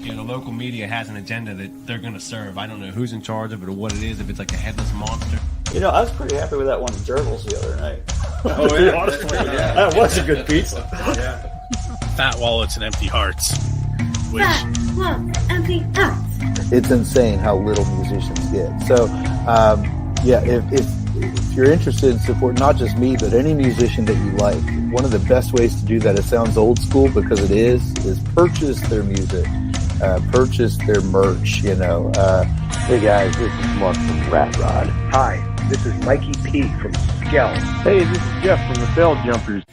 The local media has an agenda that they're going to serve. I don't know who's in charge of it or what it is, if it's like a headless monster. I was pretty happy with that one gerbils the other night. Oh, yeah. That was a good pizza. Yeah. Fat wallets and empty hearts. Fat wallets, empty hearts. It's insane how little musicians get. So, if you're interested in supporting not just me, but any musician that you like, one of the best ways to do that, it sounds old school because it is purchase their music, purchase their merch, Hey guys, this is Mark from Rat Rod. Hi, this is Mikey P from Skell. Hey, this is Jeff from the Bell Jumpers.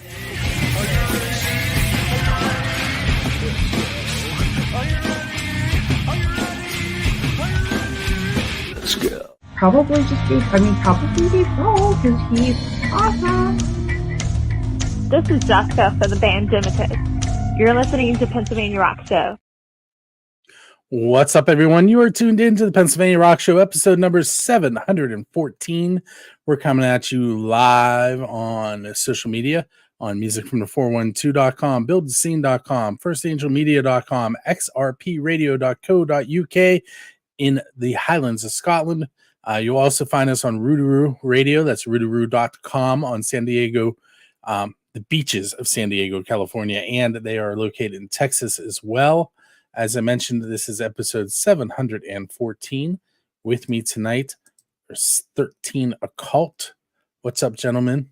Let's go. Probably Dave Grohl, because he's awesome. This is Jessica for the band Dimitus. You're listening to Pennsylvania Rock Show. What's up, everyone? You are tuned in to the Pennsylvania Rock Show, episode number 714. We're coming at you live on social media, on musicfromthe412.com, buildthescene.com, firstangelmedia.com, xrpradio.co.uk in the Highlands of Scotland. You'll also find us on Rootaroo Radio. That's rootaroo.com on San Diego, the beaches of San Diego, California, and they are located in Texas as well. As I mentioned, this is episode 714. With me tonight, there's 13Occult. What's up, gentlemen?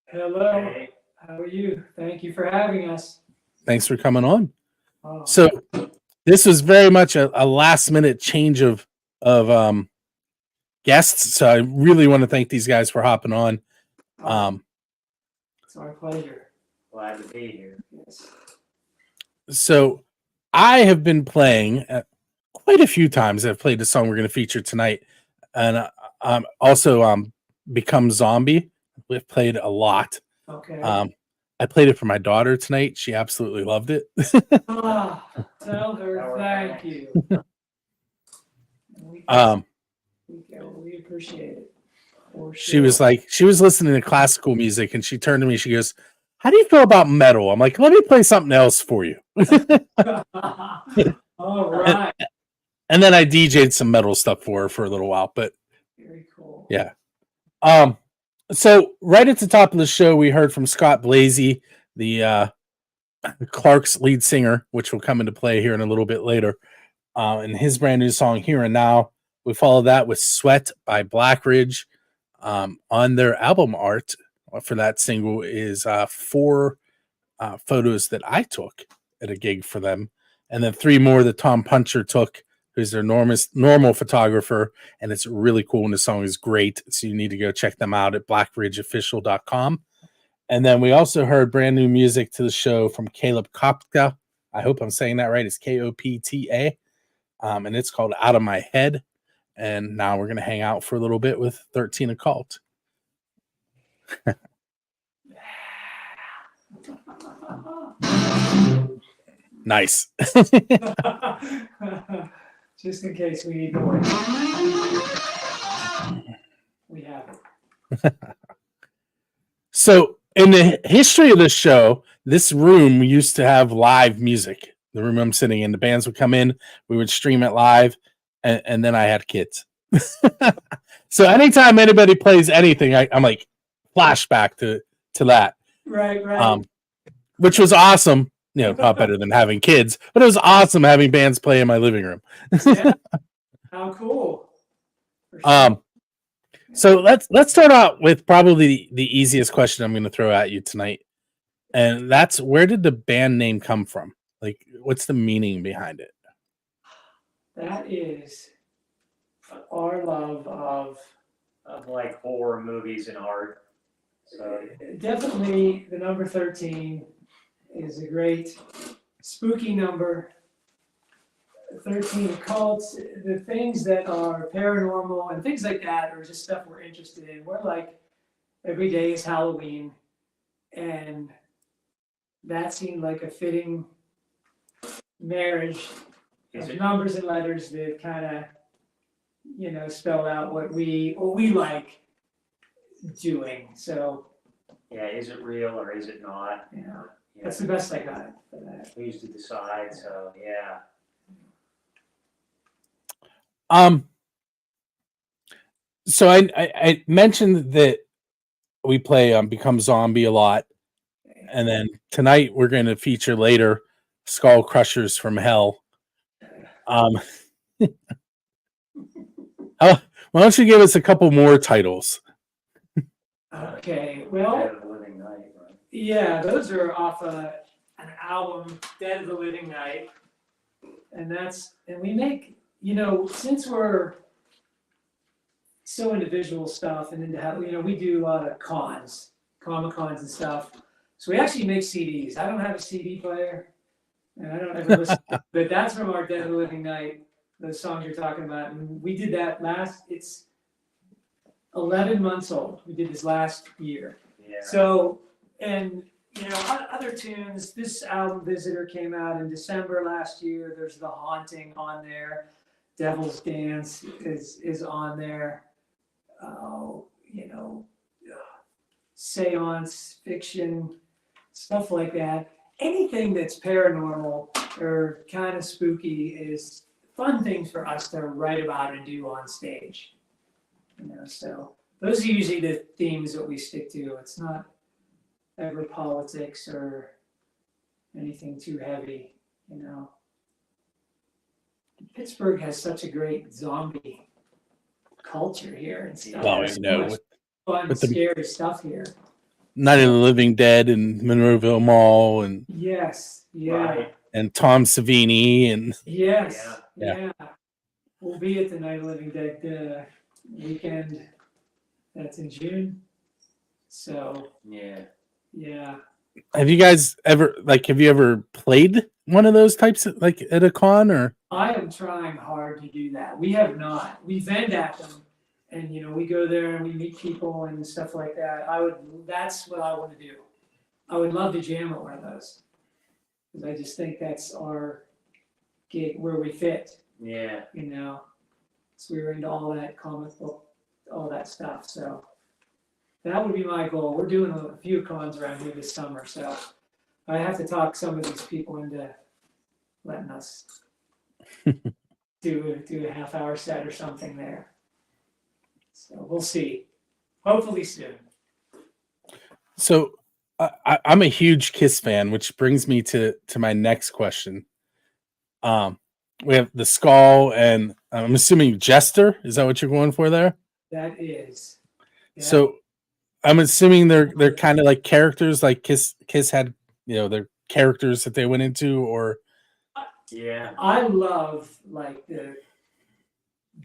Hello. How are you? Thank you for having us. Thanks for coming on. Oh. So this was very much a last-minute change of guests, so I really want to thank these guys for hopping on. It's our pleasure. Glad to be here. Yes. So I have been playing quite a few times. I've played the song we're going to feature tonight, and also Become Zombie. We've played a lot. Okay. I played it for my daughter tonight. She absolutely loved it. Tell her thank you. We appreciate it. Sure. She was listening to classical music, and she turned to me. She goes, "How do you feel about metal?" I'm like, "Let me play something else for you." All right. And then I DJ'd some metal stuff for her for a little while, but very cool. Yeah. So right at the top of the show, we heard from Scott Blasey, the Clark's lead singer, which will come into play here in a little bit later, and his brand new song "Here and Now." We followed that with "Sweat" by Blackridge. On their album art for that single is 4 photos that I took at a gig for them, and then 3 more that Tom Puncher took, who's their normal photographer, and it's really cool, and the song is great, so you need to go check them out at blackridgeofficial.com. And then we also heard brand new music to the show from Caleb Kopta. I hope I'm saying that right. It's Kopta, and it's called Out of My Head. And now we're going to hang out for a little bit with 13Occult. Nice. Just in case we need more. We have it. So, in the history of this show, this room used to have live music. The room I'm sitting in, the bands would come in, we would stream it live. And then I had kids. So anytime anybody plays anything, I'm like flashback to that. Right. Which was awesome. Not better than having kids, but it was awesome having bands play in my living room. Yeah. How cool. Sure. So let's start out with probably the easiest question I'm going to throw at you tonight. And that's, where did the band name come from? Like, what's the meaning behind it? That is our love of like horror movies and art. So definitely the number 13 is a great spooky number. 13Occult, the things that are paranormal and things like that are just stuff we're interested in. We're like, every day is Halloween, and that seemed like a fitting marriage. Numbers and letters that kind of, spell out what we like doing. So yeah, is it real or is it not? Yeah, that's the best I got for that. who's to decide? So yeah. So I mentioned that we play Become Zombie a lot, and then tonight we're going to feature later Skull Crushers from Hell. Why don't you give us a couple more titles? Okay, well, Dead of the Living Night, right? yeah, those are off an album, Dead of the Living Night. And we make, since we're so into visual stuff and into how, we do a lot of cons, Comic-Cons and stuff. So we actually make CDs. I don't have a CD player, and I don't ever listen, but that's from our Dead of the Living Night, those songs you're talking about. And we did that it's 11 months old. We did this last year. Yeah. So, and other tunes, this album Visitor came out in December last year. There's The Haunting on there. Devil's Dance is on there. Seance, fiction, stuff like that. Anything that's paranormal or kind of spooky is fun things for us to write about and do on stage. So those are usually the themes that we stick to. It's not ever politics or anything too heavy, Pittsburgh has such a great zombie culture here and stuff. Well, There's so much fun, scary stuff here. Night of the Living Dead and Monroeville Mall and Yes, yeah. Right. and Tom Savini and Yes, Yeah. We'll be at the Night of the Living Dead weekend. That's in June. So yeah. Have you guys ever played one of those types of, like at a con or? I am trying hard to do that. We have not. We vend at them, and we go there and we meet people and stuff like that. That's what I want to do. I would love to jam at one of those because I just think that's our gig where we fit. Yeah. So we were into all that comic book, all that stuff. So that would be my goal. We're doing a few cons around here this summer, so I have to talk some of these people into letting us do a half-hour set or something there. So we'll see. Hopefully soon. So I'm a huge Kiss fan, which brings me to my next question. We have the Skull, and I'm assuming Jester. Is that what you're going for there? That is. Yeah. So I'm assuming they're kind of like characters, like Kiss had, their characters that they went into, or Yeah. I love like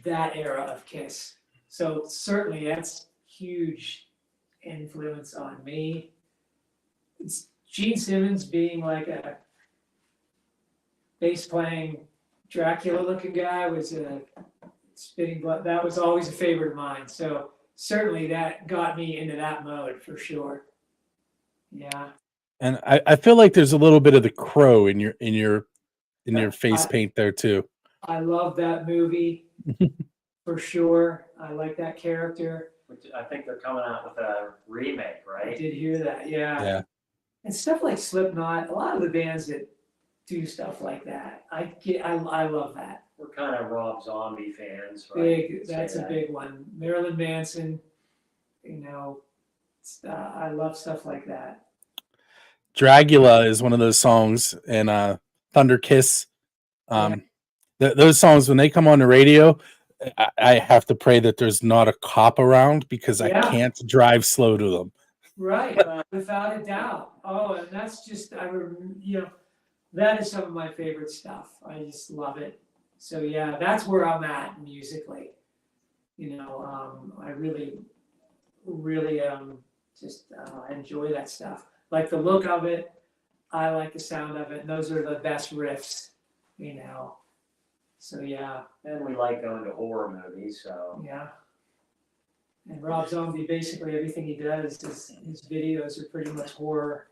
that era of Kiss. So certainly that's huge influence on me. It's Gene Simmons being like a bass playing Dracula looking guy was a spitting blood. That was always a favorite of mine. So certainly that got me into that mode for sure. Yeah. and I feel like there's a little bit of the Crow in your face paint there too. I love that movie for sure. I like that character. Which I think they're coming out with a remake, I right? did hear that. Yeah. Yeah. And stuff like Slipknot, a lot of the bands that do stuff like that. I love that. We're kind of Rob Zombie fans, right? Big, that's a big one. Marilyn Manson, I love stuff like that. Dragula is one of those songs, and Thunder Kiss. Those songs, when they come on the radio, I have to pray that there's not a cop around because I can't drive slow to them. Right, without a doubt. Oh, and that's just, that is some of my favorite stuff. I just love it. So yeah, that's where I'm at musically. I really, really just enjoy that stuff. Like the look of it, I like the sound of it, and those are the best riffs, So yeah. And we like going to horror movies, so. Yeah. And Rob Zombie, basically everything he does, his videos are pretty much horror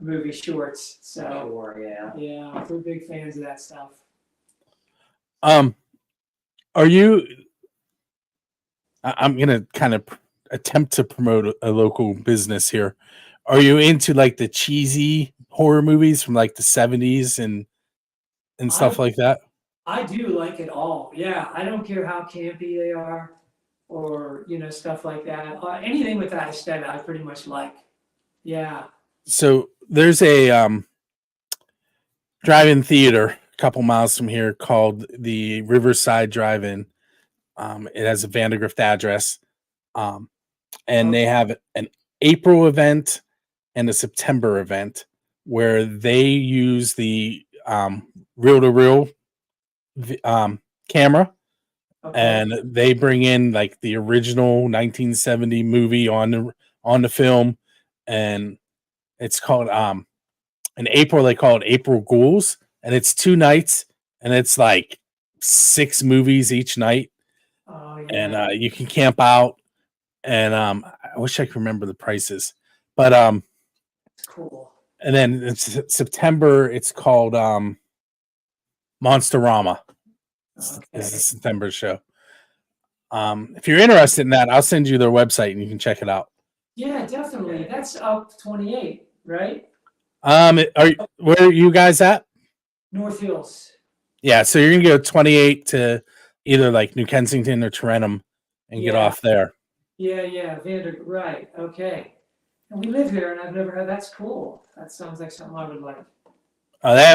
movie shorts. So Sure, yeah. Yeah, we're big fans of that stuff. Are you? I'm gonna kind of attempt to promote a local business here. Are you into like the cheesy horror movies from like the 70s and stuff like that? I do like it all. Yeah, I don't care how campy they are, or stuff like that. Anything with that aesthetic, I pretty much like. Yeah. So there's a drive-in theater a couple miles from here called the Riverside Drive-In. It has a Vandergrift address, and they have an April event and a September event where they use the reel-to-reel camera, and they bring in like the original 1970 movie on the film, and it's called in April they call it April Ghouls, and it's 2 nights, and it's like 6 movies each night. And you can camp out, and I wish I could remember the prices, but cool. And then in September it's called Monsterama. It's the September show. If you're interested in that, I'll send you their website and you can check it out. Yeah, definitely. That's up 28, right? Where are you guys at? North Hills. Yeah, so you're gonna go 28 to either like New Kensington or Tarentum and get off there. Yeah, right. Okay. And we live here, and I've never heard. That's cool. That sounds like something I would like.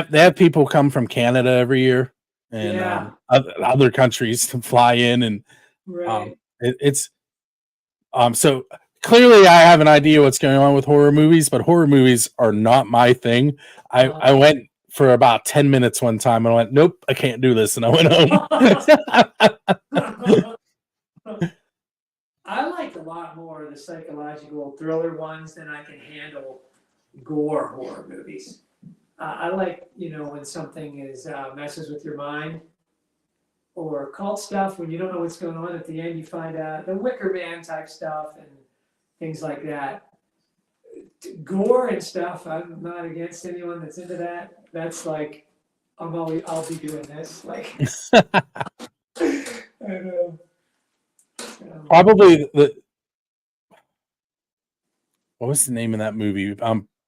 They have people come from Canada every year, and other countries to fly in, and it's so clearly I have an idea what's going on with horror movies, but horror movies are not my thing. I went for about 10 minutes one time and I went, nope, I can't do this, and I went home. I like a lot more of the psychological thriller ones than I can handle gore horror movies. I like, when something is messes with your mind, or cult stuff when you don't know what's going on. At the end, you find out the Wicker Man type stuff and things like that. Gore and stuff, I'm not against anyone that's into that. That's like, I'll be doing this. Like, I know. Probably what was the name of that movie?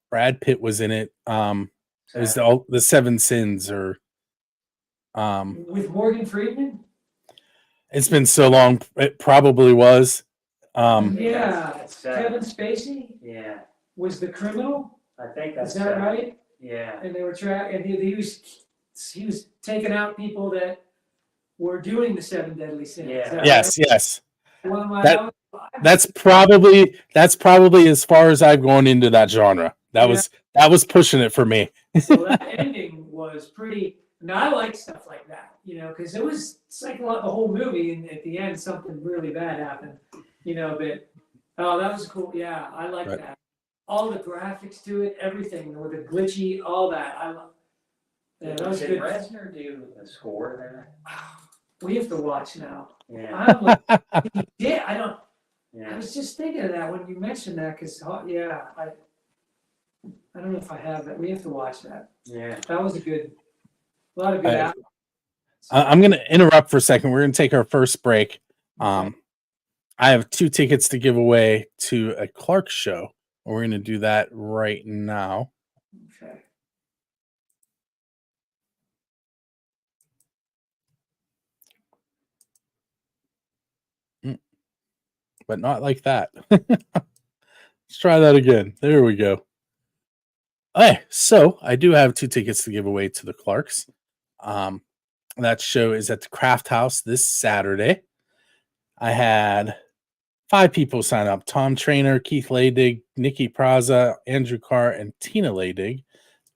Brad Pitt was in it. It was the Seven Sins, or with Morgan Freeman. It's been so long. It probably was. Kevin Spacey. Yeah, was the criminal. I think that's. Is that right? Yeah. And they were and he was taking out people that were doing the 7 deadly sins. Yeah. Yes, right? yes. That's probably as far as I've gone into that genre. That was pushing it for me. So that ending was pretty. Now I like stuff like that, because it's like the whole movie, and at the end something really bad happened, But that was cool. Yeah, I like that. All the graphics to it, everything with the glitchy, all that. I love. Yeah, that was Did good. Reznor do the score there? We have to watch now. Yeah. I'm like, I don't. Yeah. I was just thinking of that when you mentioned that, because I don't know if I have that. We have to watch that. Yeah. That was a lot of good. I'm going to interrupt for a second. We're going to take our first break. I have 2 tickets to give away to a Clark show. We're going to do that right now. Okay. But not like that. Let's try that again. There we go. Okay, so I do have 2 tickets to give away to the Clarks. That show is at the Craft House this Saturday. I had 5 people sign up: Tom Trainer, Keith Laydig, Nikki Praza, Andrew Carr, and Tina Laydig.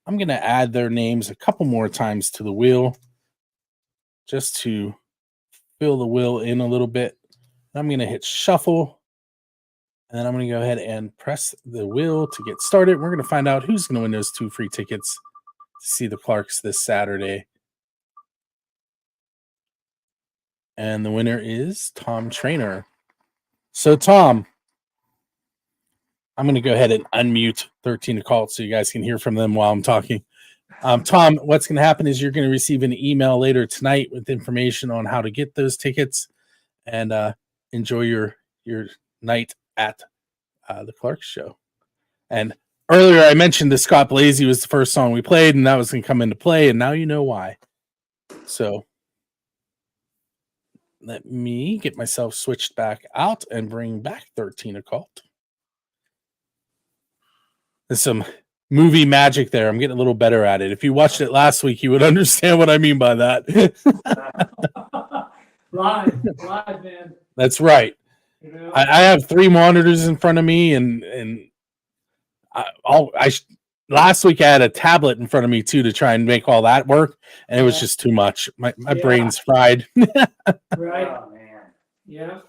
I'm going to add their names a couple more times to the wheel just to fill the wheel in a little bit. I'm going to hit shuffle, and then I'm going to go ahead and press the wheel to get started. We're going to find out who's going to win those 2 free tickets to see the Clarks this Saturday. And the winner is Tom Trainer. So, Tom, I'm going to go ahead and unmute 13Occult so you guys can hear from them while I'm talking. Tom, what's going to happen is you're going to receive an email later tonight with information on how to get those tickets, and enjoy your night at the Clark show. And earlier I mentioned that Scott Blasey was the first song we played, and that was going to come into play, and now you know why. So let me get myself switched back out and bring back 13Occult. There's some movie magic there. I'm getting a little better at it. If you watched it last week, you would understand what I mean by that. live, man. That's right. You know? I have 3 monitors in front of me, and last week I had a tablet in front of me too to try and make all that work, and it was just too much. My brain's fried. Right. Oh, man. Yeah.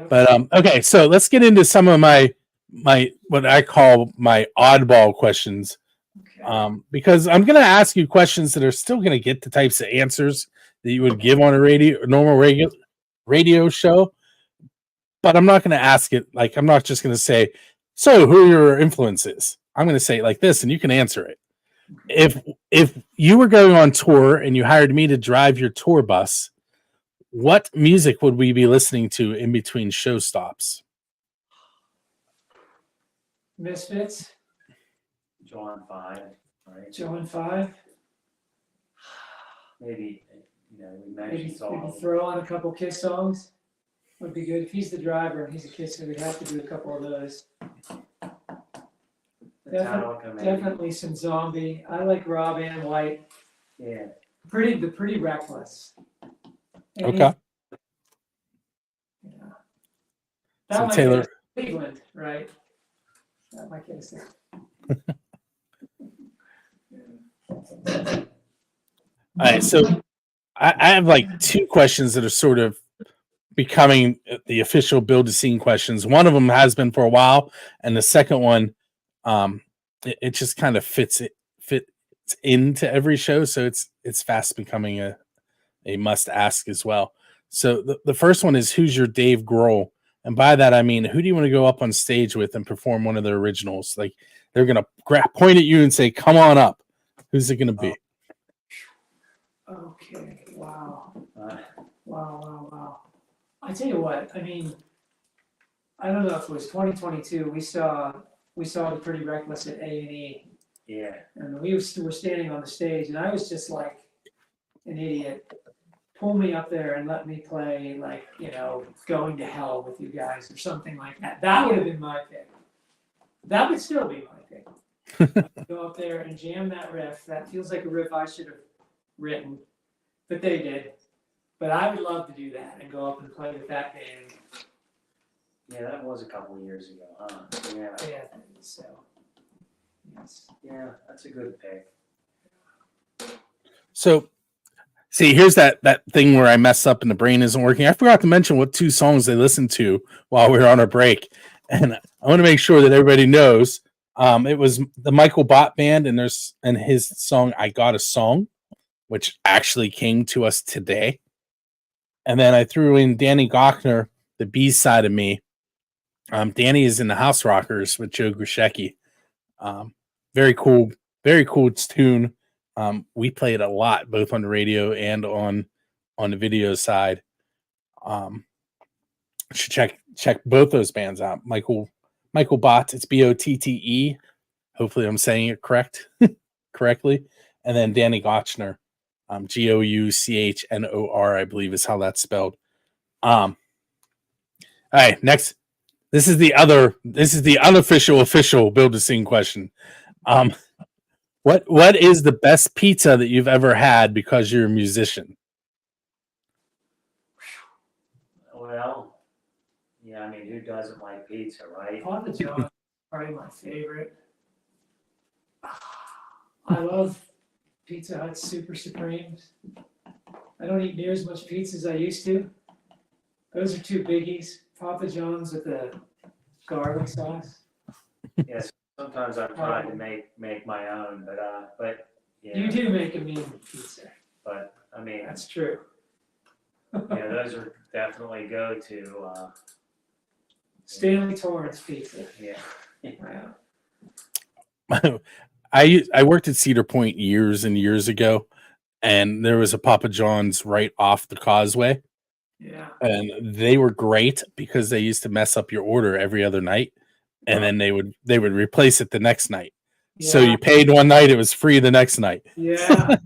But okay, so let's get into some of my what I call my oddball questions. Okay. Because I'm going to ask you questions that are still going to get the types of answers that you would give on a normal radio show, but I'm not going to ask it like, I'm not just going to say, so who are your influences? I'm going to say it like this, and you can answer it. If you were going on tour and you hired me to drive your tour bus, what music would we be listening to in between show stops? Misfits. John 5, right? John 5. Maybe, we Maybe mentioned songs. throw on a couple Kiss songs. Would be good. If he's the driver and he's a Kisser, we'd have to do a couple of those. Metallica, maybe. Definitely some Zombie. I like Rob and White. Yeah. The Pretty Reckless. And Okay. Yeah. So That might Taylor- get us Cleveland, right? That might get us there. All right, so I have like 2 questions that are sort of becoming the official build a scene questions. One of them has been for a while, and the second one, it just kind of fits into every show, so it's fast becoming a must ask as well. So the first one is, who's your Dave Grohl? And by that I mean, who do you want to go up on stage with and perform one of their originals? Like, they're gonna point at you and say, "Come on up." Who's it gonna be? Okay. Wow. Wow. I tell you what, I mean, I don't know if it was 2022, we saw the Pretty Reckless at A&E. Yeah. And we were standing on the stage, and I was just like an idiot. Pull me up there and let me play, like, Going to Hell with you guys or something like that. That would have been my pick. That would still be my pick. Go up there and jam that riff. That feels like a riff I should have written, but they did. But I would love to do that and go up and play with that band. Yeah, that was a couple years ago, huh? Yeah. Yeah, so. Yes. Yeah, that's a good pick. So, see, here's that thing where I mess up and the brain isn't working. I forgot to mention what 2 songs they listened to while we were on our break, and I want to make sure that everybody knows. It was the Michael Bott Band and his song "I Got a Song," which actually came to us today. And then I threw in Danny Gochner, the B side of me. Danny is in the House Rockers with Joe Grishecki. Very cool tune. We play it a lot, both on the radio and on the video side. Should check both those bands out. Michael Bott, it's Botte. Hopefully I'm saying it correctly. And then Danny Gochner, Gouchnor, I believe is how that's spelled. All right, next. This is the unofficial official build a scene question. What is the best pizza that you've ever had because you're a musician? Well, yeah, I mean, who doesn't like pizza, right? Papa John's probably my favorite. I love Pizza Hut Super Supremes. I don't eat near as much pizza as I used to. Those are 2 biggies. Papa John's with the garlic sauce. Yes, sometimes I'm trying to make my own, but yeah. You do make a mean pizza. But I mean, That's true. yeah, those are definitely go to. Stanley Torrance pizza. Yeah. Wow. I worked at Cedar Point years and years ago, and there was a Papa John's right off the causeway. Yeah. And they were great because they used to mess up your order every other night. and then they would replace it the next night. So Yeah. you paid one night, it was free the next night. Yeah.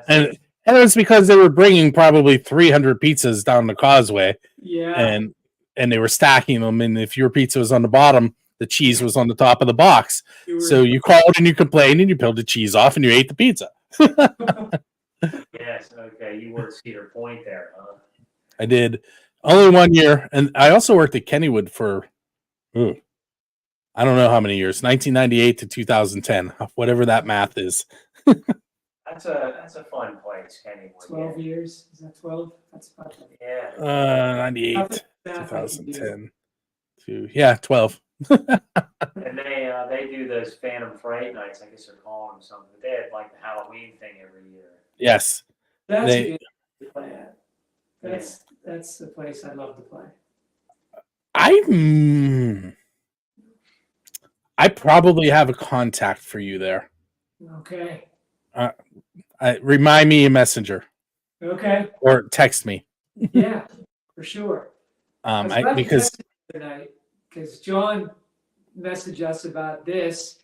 And it was because they were bringing probably 300 pizzas down the causeway, Yeah. and they were stacking them. And if your pizza was on the bottom, the cheese was on the top of the box. So you called and you complained and you peeled the cheese off and you ate the pizza. Yes, okay, you were at Cedar Point there, huh? I did only 1 year, and I also worked at Kennywood for I don't know how many years, 1998 to 2010, whatever that math is. That's a fun place, Kennywood. 12 years. Is that 12? That's about Yeah. 98, 2010 to 12. And they do those Phantom Fright nights. I guess they're calling them something. But they had like the Halloween thing every year. Yes, That's a good to play at. That's the place I love to play. I probably have a contact for you there. Okay. Remind me in Messenger. Okay. Or text me. Yeah, for sure. Because John messaged us about this.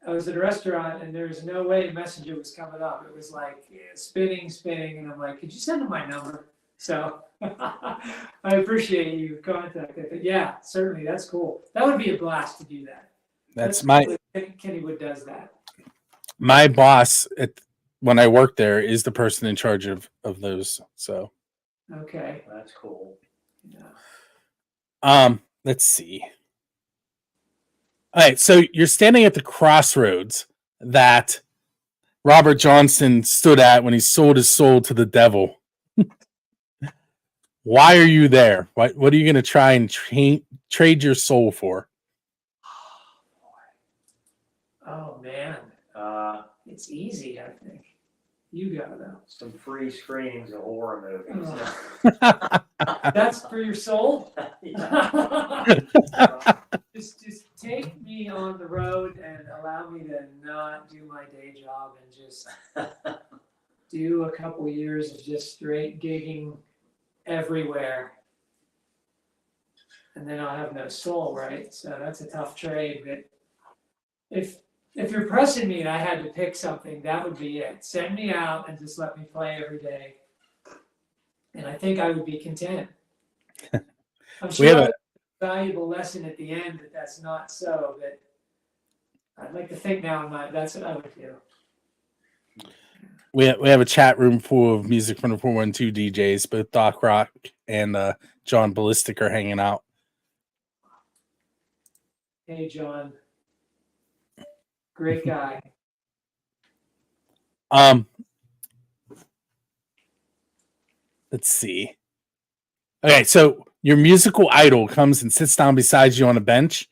I was at a restaurant and there was no way Messenger was coming up. It was like spinning, and I'm like, could you send him my number? So I appreciate you contacting. But yeah, certainly that's cool. That would be a blast to do that. That's cool. Kennywood does that. My boss when I worked there is the person in charge of those. So okay, that's cool. Yeah. Let's see. All right, so you're standing at the crossroads that Robert Johnson stood at when he sold his soul to the devil. Why are you there? What are you going to try and trade your soul for? Oh man, it's easy. I think you go though. Some free screenings of horror movies. That's for your soul. Just take me on the road and allow me to not do my day job and just do a couple years of just straight gigging everywhere. And then I'll have no soul, right? So that's a tough trade. But if you're pressing me and I had to pick something, that would be it. Send me out and just let me play every day. And I think I would be content. I'm sure valuable lesson at the end that that's not so, but I'd like to think now that's what I would do. We have a chat room full of music from the 412 DJs, both Doc Rock and John Ballistic are hanging out. Hey John, great guy. Let's see. Okay, so your musical idol comes and sits down beside you on a bench,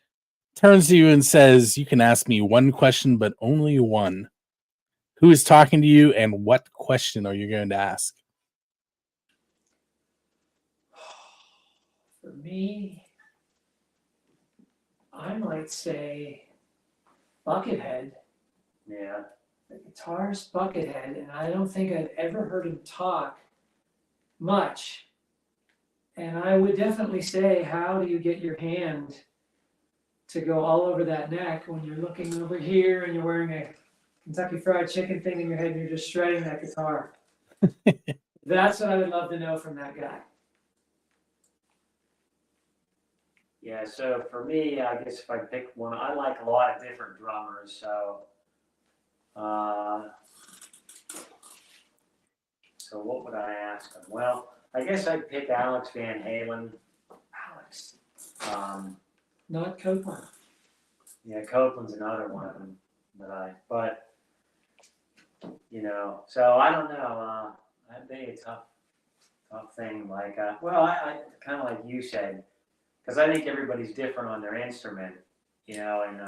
turns to you and says, you can ask me one question, but only one. Who is talking to you and what question are you going to ask? For me, I might say Buckethead. Yeah. The guitarist Buckethead, and I don't think I've ever heard him talk much. And I would definitely say, how do you get your hand to go all over that neck when you're looking over here and you're wearing a Kentucky Fried Chicken thing in your head and you're just shredding that guitar? That's what I would love to know from that guy. Yeah, so for me, I guess if I pick one, I like a lot of different drummers, so what would I ask him? Well, I guess I'd pick Alex Van Halen. Alex. Not Copeland. Yeah, Copeland's another one of them but so I don't know. That'd be a tough thing. Like, I kind of like you said, because I think everybody's different on their instrument, and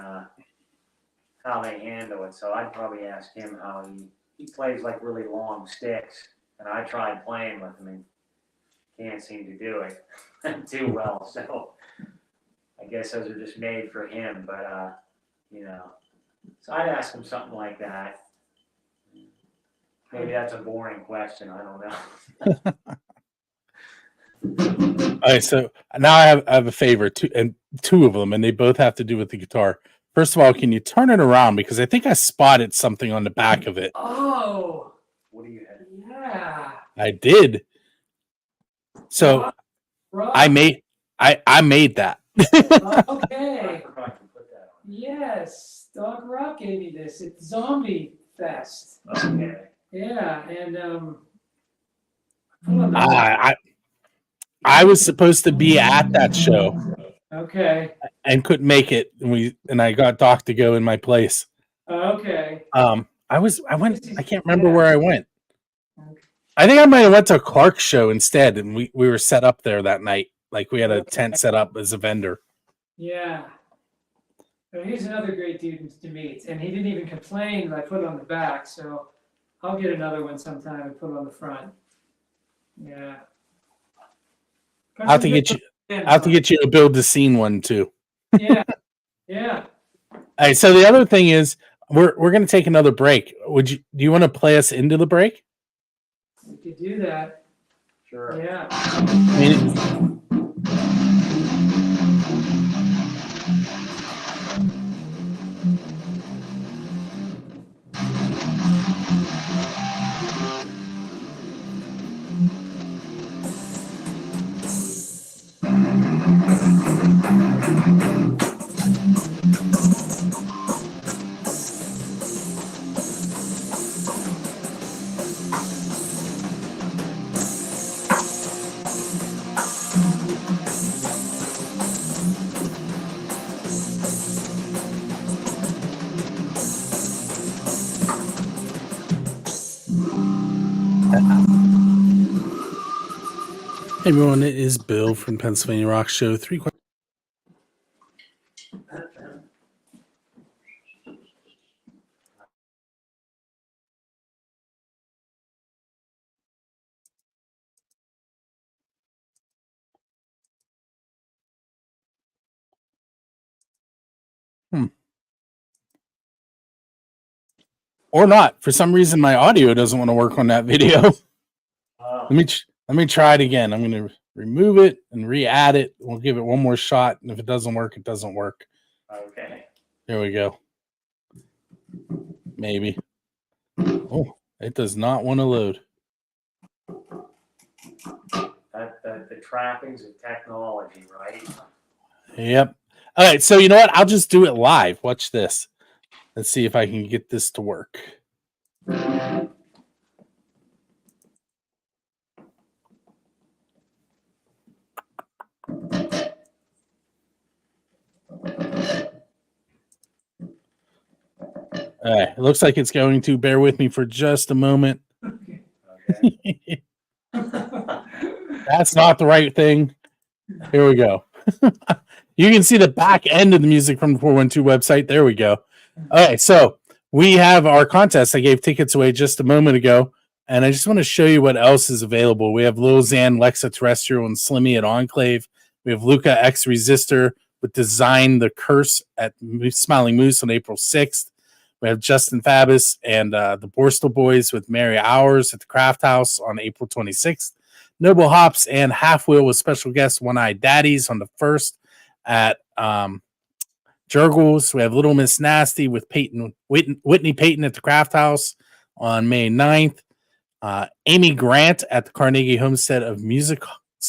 how they handle it. So I'd probably ask him how he plays like really long sticks, and I tried playing with him and can't seem to do it too well. So I guess those are just made for him. But so I'd ask him something like that. Maybe that's a boring question. I don't know. All right, so now I have a favor too, and two of them, and they both have to do with the guitar. First of all, can you turn it around? Because I think I spotted something on the back of it. Oh, What do you have? yeah. I did. So Rock. I made that. Okay. Yes, Dog Rock gave me this. It's Zombie Fest. Okay. Yeah, and I was supposed to be at that show okay, and couldn't make it, and I got Doc to go in my place. okay. I can't remember where I went. I think I might have went to a Clark show instead, and we were set up there that night. Like we had a tent set up as a vendor. Yeah. But he's another great dude to meet, and he didn't even complain that I put it on the back, so I'll get another one sometime and put it on the front. Yeah. I'll have to get you a build the scene one too. Yeah. Yeah. All right. So the other thing is we're gonna take another break. Do you want to play us into the break? We could do that. Sure. Yeah. Hey everyone, it is Bill from Pennsylvania Rock Show. 3 questions. Or not. For some reason, my audio doesn't want to work on that video. Let me try it again. I'm going to remove it and re-add it. We'll give it one more shot, and if it doesn't work, it doesn't work. Okay. There we go. Maybe. Oh, it does not want to load. The trappings of technology, right? Yep. All right, so you know what? I'll just do it live. Watch this. Let's see if I can get this to work. All right, it looks like it's going to. Bear with me for just a moment. Okay. That's not the right thing. Here we go. You can see the back end of the music from the 412 website. There we go. Okay, so we have our contest. I gave tickets away just a moment ago, and I just want to show you what else is available. We have Lil Xan, Lexa Terrestrial, and Slimmy at Enclave. We have Luca X Resistor with Design the Curse at Smiling Moose on April 6th. We have Justin Fabus and the Borstal Boys with Mary Hours at the Craft House on April 26th. Noble Hops and Half Wheel with special guest One Eye Daddies on the 1st at Jurgles. We have Little Miss Nasty with Whitney Payton at the Craft House on May 9th. Amy Grant at the Carnegie Homestead of Music.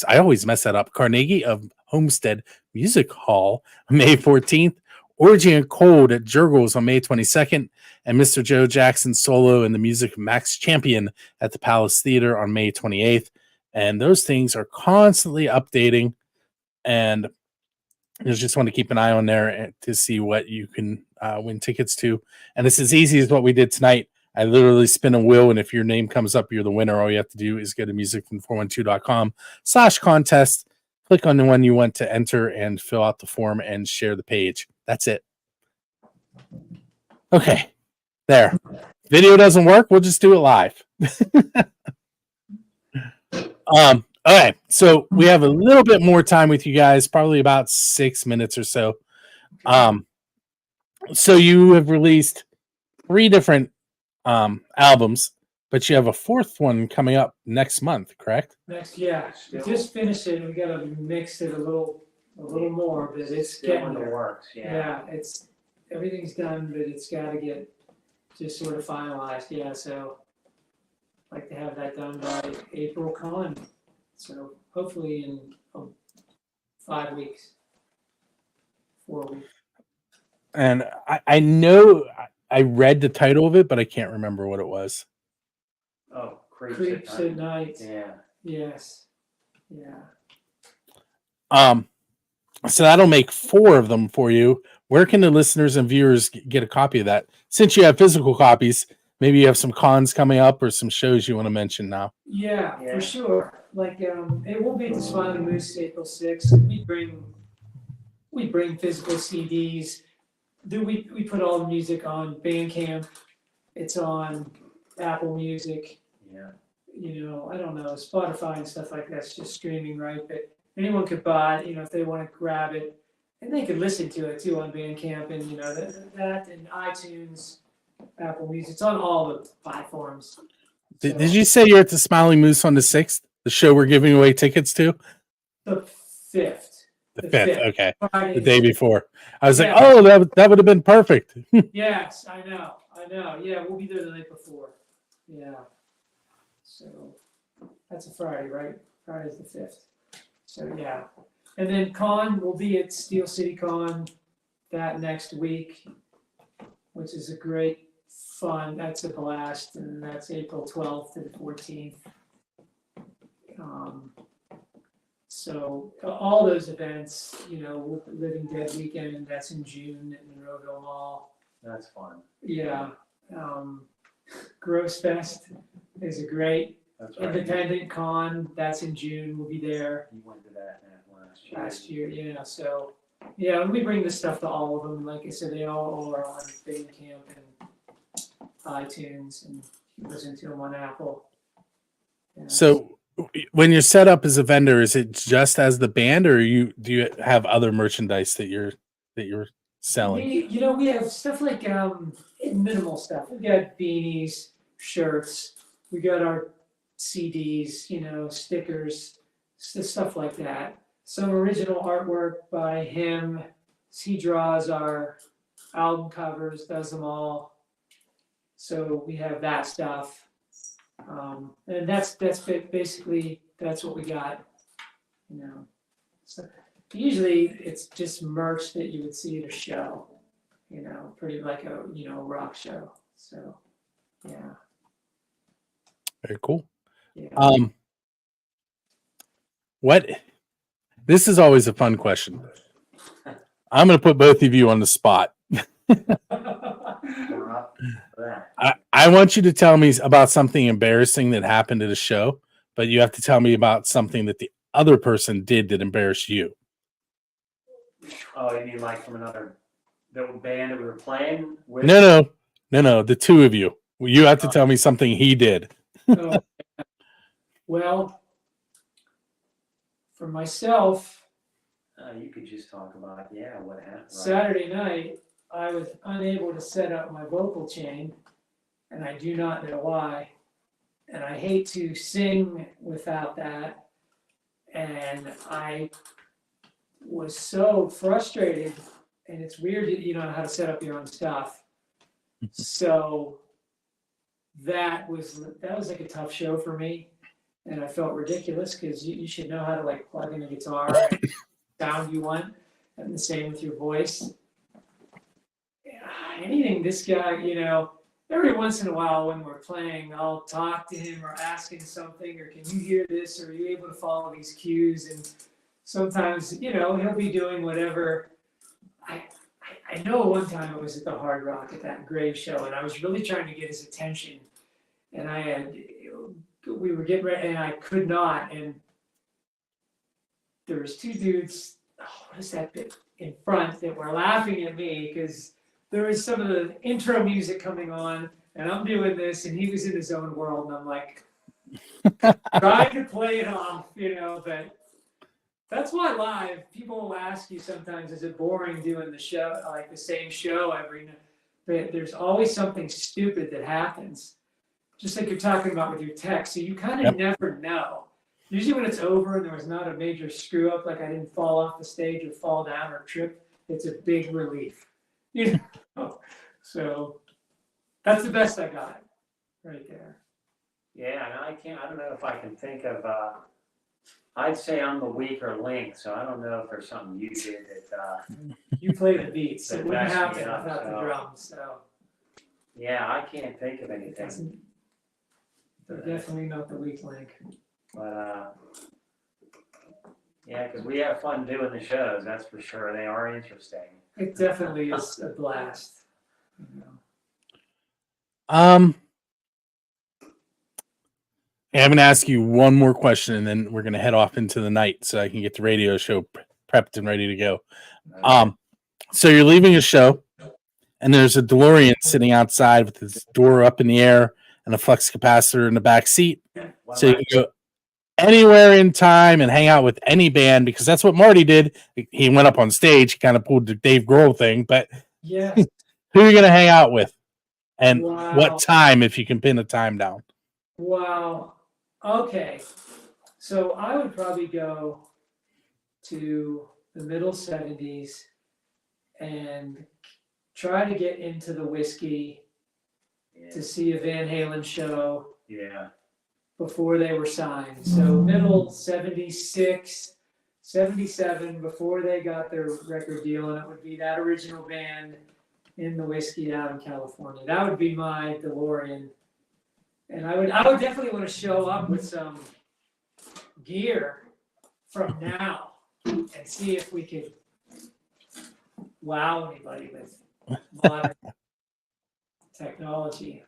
I always mess that up. Carnegie of Homestead Music Hall on May 14th. Orgy and Cold at Jurgles on May 22nd. And Mr. Joe Jackson solo in the music of Max Champion at the Palace Theater on May 28th. And those things are constantly updating. And you just want to keep an eye on there to see what you can win tickets to. And it's as easy as what we did tonight. I literally spin a wheel, and if your name comes up, you're the winner. All you have to do is go to musicfrom412.com/contest, click on the one you want to enter, and fill out the form and share the page. That's it. Okay, there. Video doesn't work. We'll just do it live. All right, so we have a little bit more time with you guys, probably about 6 minutes or so. So you have released 3 different albums, but you have a 4th one coming up next month, correct? Yeah. Just finished it. We got to mix it a little a little more, but it's Still getting in the there. works, Yeah, it's everything's done, but it's got to get just sort of finalized. Yeah, so I'd like to have that done by April con. So hopefully in 5 weeks, 4 weeks. And I know I read the title of it, but I can't remember what it was. Oh, Creeps at night. Yeah. Yes. Yeah. So that'll make 4 of them for you. Where can the listeners and viewers get a copy of that? Since you have physical copies, maybe you have some cons coming up or some shows you want to mention now. Yeah, for sure. Like it will be at the Smiling Moose April 6th. We bring physical CDs. We put all the music on Bandcamp. It's on Apple Music. Yeah. You know, I don't know, Spotify and stuff like that's just streaming, right? But anyone could buy it, you know, if they want to grab it, and they could listen to it too on Bandcamp and you know that and iTunes, Apple Music. It's on all the platforms. Did you say you're at the Smiling Moose on the 6th? The show we're giving away tickets to? The 5th. The 5th, okay. Friday. The day before. I was Yeah. like, oh, that would have been perfect. Yes, I know. Yeah, we'll be there the night before. Yeah. So that's a Friday, right? Friday's the 5th. So yeah. And then con will be at Steel City Con that next week, which is a great fun. That's a blast, and that's April 12th to the 14th. So all those events, you know, Living Dead Weekend, that's in June at Monroeville Mall. That's fun. Yeah. Gross Fest is a great independent con. That's in June. We'll be there. You went to that last year. Yeah. So yeah, and we bring this stuff to all of them. Like I said, they all are on Bandcamp and iTunes, and you listen to them on Apple. Yeah. So when you're set up as a vendor, is it just as the band, or do you have other merchandise that you're selling? We have stuff like minimal stuff. We got beanies, shirts. We got our CDs, you know, stickers, stuff like that. Some original artwork by him. He draws our album covers, does them all. So we have that stuff. And that's basically that's what we got, you know. So usually it's just merch that you would see at a show, you know, pretty like a rock show. So yeah. Very cool. Yeah. This is always a fun question. I'm going to put both of you on the spot. I want you to tell me about something embarrassing that happened at a show, but you have to tell me about something that the other person did that embarrassed you. Oh, you mean like from another band that we were playing with? No. The two of you. You have to tell me something he did. Well, for myself, you could just talk about what happened. Right? Saturday night, I was unable to set up my vocal chain, and I do not know why. And I hate to sing without that. And I was so frustrated, and it's weird that you don't know how to set up your own stuff. So that was like a tough show for me. And I felt ridiculous because you should know how to like plug in a guitar and sound you want, and the same with your voice. Anything this guy, you know, every once in a while when we're playing, I'll talk to him or ask him something, or can you hear this, or are you able to follow these cues? And sometimes, you know, he'll be doing whatever. I know one time it was at the Hard Rock at that Grave show, and I was really trying to get his attention, and we were getting ready, and I could not, and there was two dudes, what is that bit, in front that were laughing at me because there was some of the intro music coming on, and I'm doing this, and he was in his own world, and I'm like, trying to play it off, you know, but that's why live, people will ask you sometimes, is it boring doing the show, like the same show every night? But there's always something stupid that happens, just like you're talking about with your text, so you kind of never know. Usually when it's over and there was not a major screw up, like I didn't fall off the stage or fall down or trip, it's a big relief. You know? So that's the best I got right there. Yeah, and I don't know if I can think of, I'd say I'm the weaker link, so I don't know if there's something you did that, You play the beats. That It wouldn't messed me happen up, without the so. drums. So yeah, I can't think of anything. they're definitely not the weak link. But, yeah, because we have fun doing the shows, that's for sure. They are interesting. It definitely is a blast. You know. I'm going to ask you one more question, and then we're going to head off into the night so I can get the radio show prepped and ready to go. So you're leaving a show, and there's a DeLorean sitting outside with its door up in the air and a flux capacitor in the back seat. So you can go anywhere in time and hang out with any band, because that's what Marty did. He went up on stage, kind of pulled the Dave Grohl thing, but Yeah. who are you going to hang out with? And Wow. what time, if you can pin the time down? Wow. Okay. So I would probably go to the middle 70s and try to get into the whiskey to see a Van Halen show Yeah. before they were signed. So middle 76, 77, before they got their record deal, and it would be that original band in the whiskey out in California. That would be my DeLorean. And I would definitely want to show up with some gear from now and see if we could wow anybody with modern technology.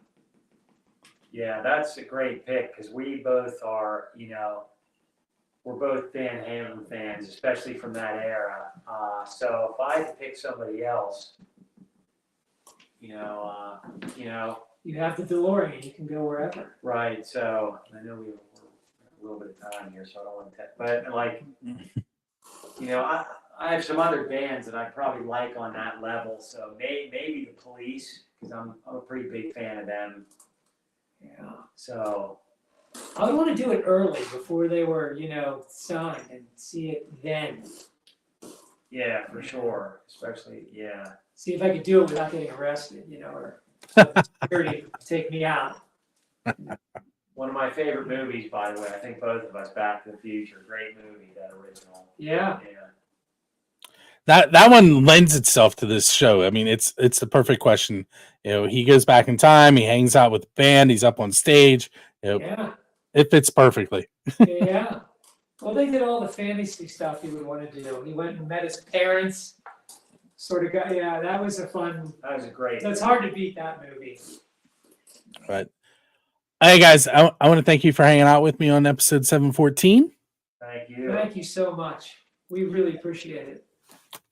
Yeah, that's a great pick because we both are, we're both Van Halen fans, especially from that era. So if I had to pick somebody else, You have the DeLorean, you can go wherever. right? So I know we have a little bit of time here, so I don't want to, but like, I have some other bands that I probably like on that level. So maybe the Police, because I'm a pretty big fan of them. Yeah. So I would want to do it early before they were, signed and see it then. yeah, for sure. Especially, yeah. See if I could do it without getting arrested, or security take me out. One of my favorite movies, by the way. I think both of us, Back to the Future. Great movie, that original. Yeah. Yeah. That one lends itself to this show. I mean, it's the perfect question. He goes back in time, he hangs out with the band, he's up on stage. Yeah. It fits perfectly. Yeah. Well, they did all the fantasy stuff he would want to do. He went and met his parents. Sort of got, that was a fun. That was a great. It's hard to beat that movie. But hey, guys, I want to thank you for hanging out with me on episode 714. Thank you. Thank you so much. We really appreciate it.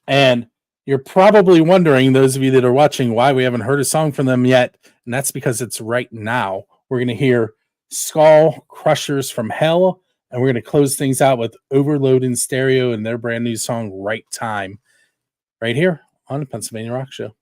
And you're probably wondering, those of you that are watching, why we haven't heard a song from them yet. And that's because it's right now. We're going to hear Skull Crushers from Hell. And we're going to close things out with Overload in Stereo and their brand new song, Right Time, right here on the Pennsylvania Rock Show.